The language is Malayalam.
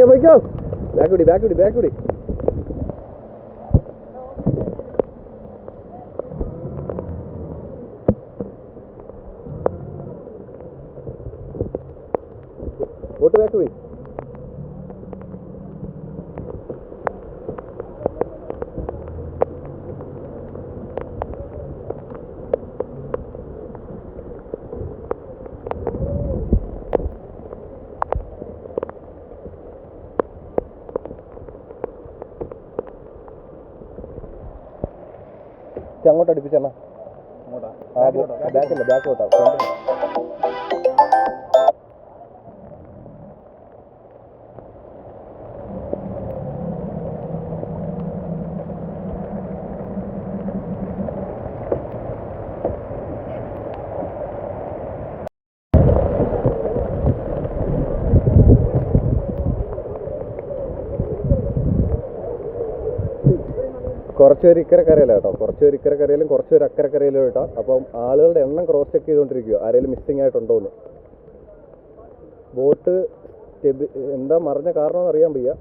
പോയിക്കോ. ബാക്ക് പിടി. ബോട്ട് ബാക്ക് പോയി. അങ്ങോട്ട് അടുപ്പിച്ചെണ്ണ. ബാക്കോട്ടാ. കുറച്ച് പേര് ഇക്കരക്കരയില്ല കേട്ടോ, കുറച്ച് പേര് ഇക്കരക്കരയിലും കുറച്ച് പേര് അക്കരക്കരയിലും കേട്ടോ. അപ്പം ആളുകളുടെ എണ്ണം ക്രോസ് ചെക്ക് ചെയ്തുകൊണ്ടിരിക്കുക, ആരെങ്കിലും മിസ്സിങ് ആയിട്ടുണ്ടോയെന്ന്. ബോട്ട് എന്താ മറിഞ്ഞ കാരണമെന്ന് അറിയാൻ വയ്യ.